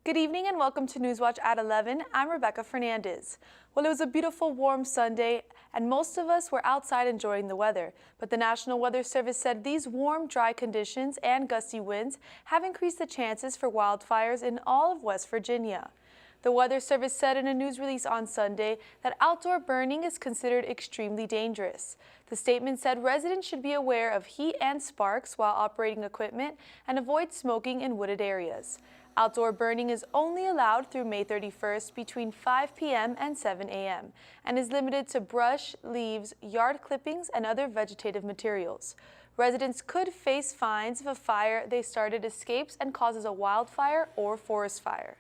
Good evening and welcome to Newswatch at 11. I'm Rebecca Fernandez. Well, it was a beautiful, warm Sunday, and most of us were outside enjoying the weather. But the National Weather Service said these warm, dry conditions and gusty winds have increased the chances for wildfires in all of West Virginia. The Weather Service said in a news release on Sunday that outdoor burning is considered extremely dangerous. The statement said residents should be aware of heat and sparks while operating equipment and avoid smoking in wooded areas. Outdoor burning is only allowed through May 31st between 5 p.m. and 7 a.m. and is limited to brush, leaves, yard clippings, and other vegetative materials. Residents could face fines if a fire they started escapes and causes a wildfire or forest fire.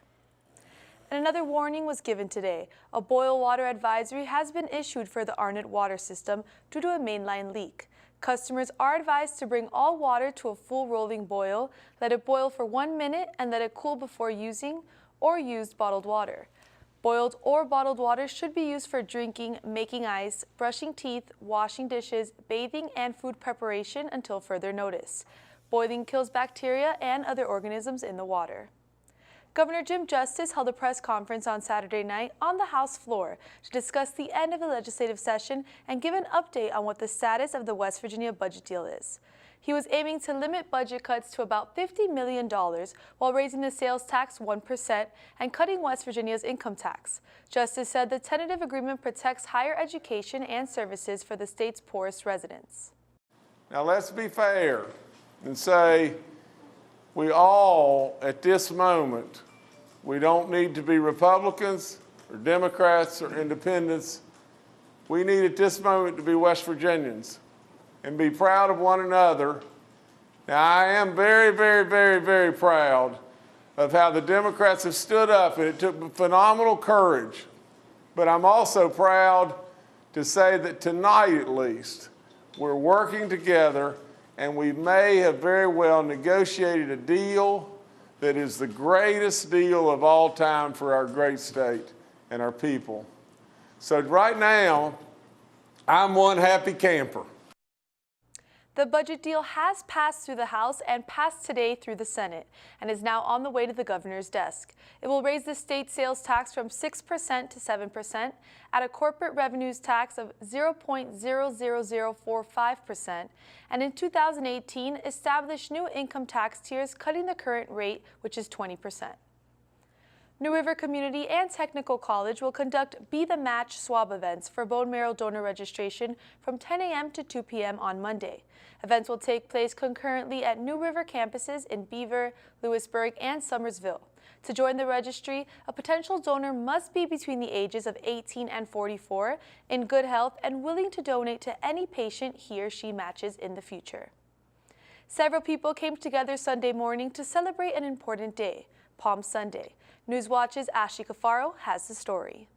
And another warning was given today. A boil water advisory has been issued for the Arnett water system due to a mainline leak. Customers are advised to bring all water to a full rolling boil, let it boil for 1 minute, and let it cool before using or use bottled water. Boiled or bottled water should be used for drinking, making ice, brushing teeth, washing dishes, bathing, and food preparation until further notice. Boiling kills bacteria and other organisms in the water. Governor Jim Justice held a press conference on Saturday night on the House floor to discuss the end of the legislative session and give an update on what the status of the West Virginia budget deal is. He was aiming to limit budget cuts to about $50 million while raising the sales tax 1% and cutting West Virginia's income tax. Justice said the tentative agreement protects higher education and services for the state's poorest residents. Now let's be fair and say we all, at this moment, we don't need to be Republicans or Democrats or independents. We need at this moment to be West Virginians and be proud of one another. Now, I am very, very, very, very proud of how the Democrats have stood up, and it took phenomenal courage. But I'm also proud to say that tonight, at least, we're working together, and we may have very well negotiated a deal that is the greatest deal of all time for our great state and our people. So right now, I'm one happy camper. The budget deal has passed through the House and passed today through the Senate and is now on the way to the governor's desk. It will raise the state sales tax from 6% to 7%, add a corporate revenues tax of 0.00045%, and in 2018 establish new income tax tiers, cutting the current rate, which is 20%. New River Community and Technical College will conduct Be the Match swab events for bone marrow donor registration from 10 a.m. to 2 p.m. on Monday. Events will take place concurrently at New River campuses in Beaver, Lewisburg, and Summersville. To join the registry, a potential donor must be between the ages of 18 and 44, in good health, and willing to donate to any patient he or she matches in the future. Several people came together Sunday morning to celebrate an important day, Palm Sunday. Newswatch's Ashley Cafaro has the story.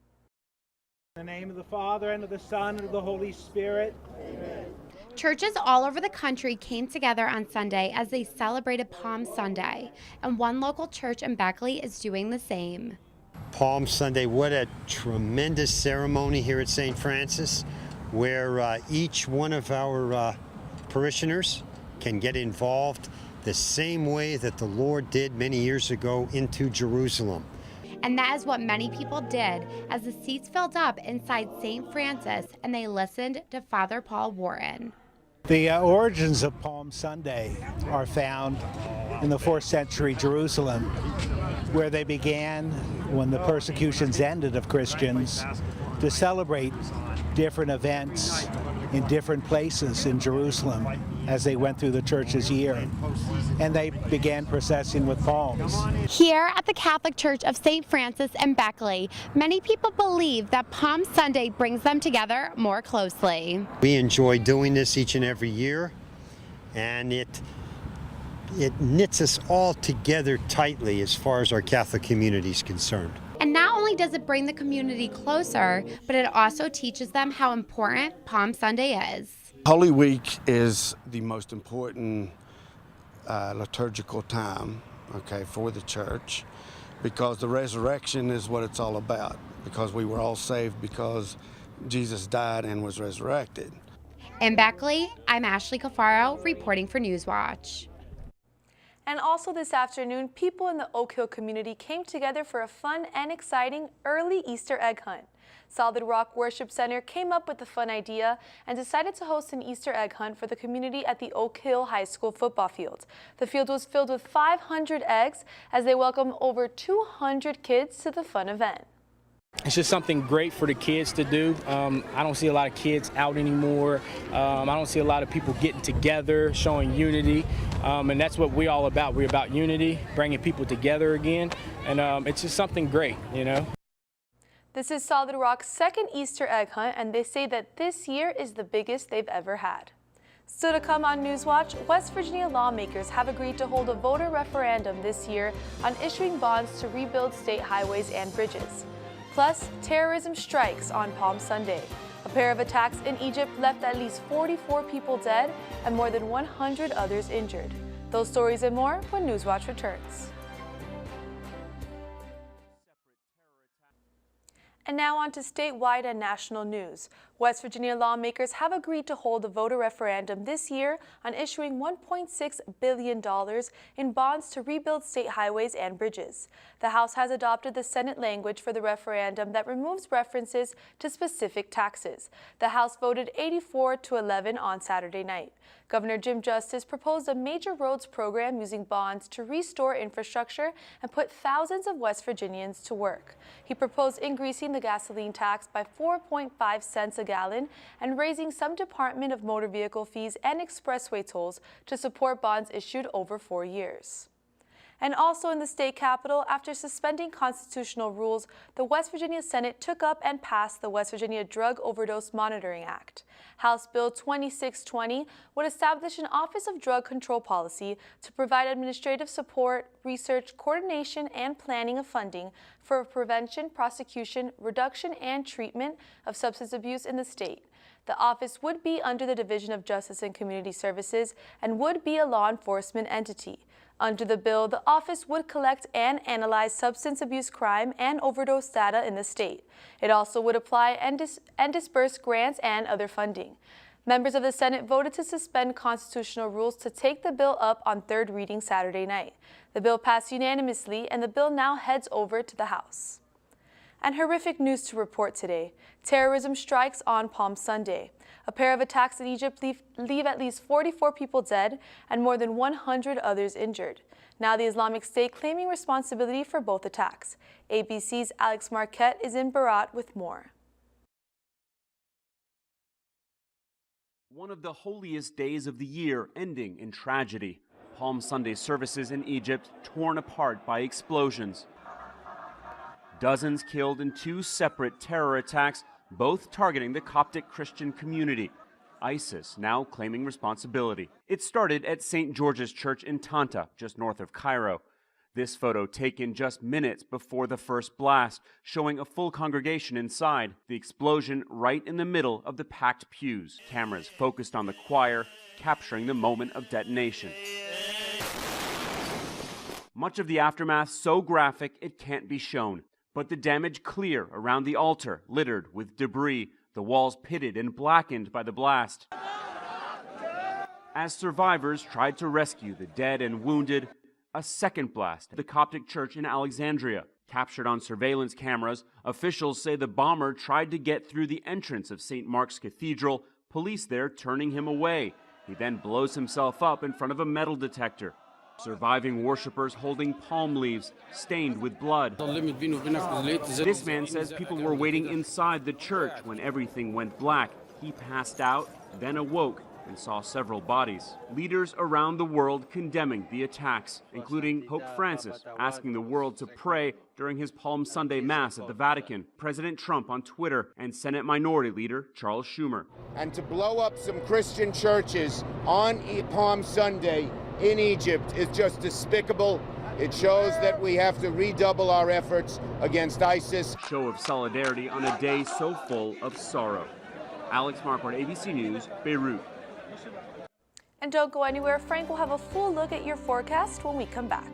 In the name of the Father, and of the Son, and of the Holy Spirit. Amen. Churches all over the country came together on Sunday as they celebrated Palm Sunday, and one local church in Beckley is doing the same. Palm Sunday, what a tremendous ceremony here at St. Francis, where each one of our parishioners can get involved the same way that the Lord did many years ago into Jerusalem. And that is what many people did as the seats filled up inside St. Francis and they listened to Father Paul Warren. The origins of Palm Sunday are found in the 4th century Jerusalem, where they began, when the persecutions ended of Christians, to celebrate different events in different places in Jerusalem as they went through the church's year. And they began processing with palms. Here at the Catholic Church of St. Francis in Beckley, many people believe that Palm Sunday brings them together more closely. We enjoy doing this each and every year, and it knits us all together tightly as far as our Catholic community is concerned. And not only does it bring the community closer, but it also teaches them how important Palm Sunday is. Holy Week is the most important liturgical time, for the church, because the resurrection is what it's all about, because we were all saved because Jesus died and was resurrected. In Beckley, I'm Ashley Cafaro reporting for Newswatch. And also this afternoon, people in the Oak Hill community came together for a fun and exciting early Easter egg hunt. Solid Rock Worship Center came up with the fun idea and decided to host an Easter egg hunt for the community at the Oak Hill High School football field. The field was filled with 500 eggs as they welcomed over 200 kids to the fun event. It's just something great for the kids to do. I don't see a lot of kids out anymore. I don't see a lot of people getting together, showing unity, and that's what we're all about. We're about unity, bringing people together again, and it's just something great, you know. This is Solid Rock's second Easter egg hunt, and they say that this year is the biggest they've ever had. Still to come on Newswatch, West Virginia lawmakers have agreed to hold a voter referendum this year on issuing bonds to rebuild state highways and bridges. Plus, terrorism strikes on Palm Sunday. A pair of attacks in Egypt left at least 44 people dead and more than 100 others injured. Those stories and more when Newswatch returns. And now on to statewide and national news. West Virginia lawmakers have agreed to hold a voter referendum this year on issuing $1.6 billion in bonds to rebuild state highways and bridges. The House has adopted the Senate language for the referendum that removes references to specific taxes. The House voted 84-11 on Saturday night. Governor Jim Justice proposed a major roads program using bonds to restore infrastructure and put thousands of West Virginians to work. He proposed increasing the gasoline tax by 4.5 cents a gallon and raising some Department of Motor Vehicle fees and expressway tolls to support bonds issued over 4 years. And also in the state capitol, after suspending constitutional rules, the West Virginia Senate took up and passed the West Virginia Drug Overdose Monitoring Act. House Bill 2620 would establish an Office of Drug Control Policy to provide administrative support, research, coordination, and planning of funding for prevention, prosecution, reduction, and treatment of substance abuse in the state. The office would be under the Division of Justice and Community Services and would be a law enforcement entity. Under the bill, the office would collect and analyze substance abuse crime and overdose data in the state. It also would apply and disperse grants and other funding. Members of the Senate voted to suspend constitutional rules to take the bill up on third reading Saturday night. The bill passed unanimously, and the bill now heads over to the House. And horrific news to report today. Terrorism strikes on Palm Sunday. A pair of attacks in Egypt leave at least 44 people dead and more than 100 others injured. Now the Islamic State claiming responsibility for both attacks. ABC's Alex Marquette is in Beirut with more. One of the holiest days of the year ending in tragedy. Palm Sunday services in Egypt torn apart by explosions. Dozens killed in 2 separate terror attacks, both targeting the Coptic Christian community. ISIS now claiming responsibility. It started at St. George's Church in Tanta, just north of Cairo. This photo taken just minutes before the first blast, showing a full congregation inside, the explosion right in the middle of the packed pews. Cameras focused on the choir, capturing the moment of detonation. Much of the aftermath so graphic it can't be shown. But the damage clear around the altar, littered with debris, the walls pitted and blackened by the blast. As survivors tried to rescue the dead and wounded, a second blast at the Coptic church in Alexandria. Captured on surveillance cameras, officials say the bomber tried to get through the entrance of St. Mark's Cathedral, police there turning him away. He then blows himself up in front of a metal detector. Surviving worshippers holding palm leaves, stained with blood. This man says people were waiting inside the church when everything went black. He passed out, then awoke, and saw several bodies. Leaders around the world condemning the attacks, including Pope Francis, asking the world to pray during his Palm Sunday Mass at the Vatican, President Trump on Twitter, and Senate Minority Leader Charles Schumer. And to blow up some Christian churches on Palm Sunday in Egypt is just despicable. It shows that we have to redouble our efforts against ISIS. Show of solidarity on a day so full of sorrow. Alex Marquardt, ABC News, Beirut. And don't go anywhere. Frank will have a full look at your forecast when we come back.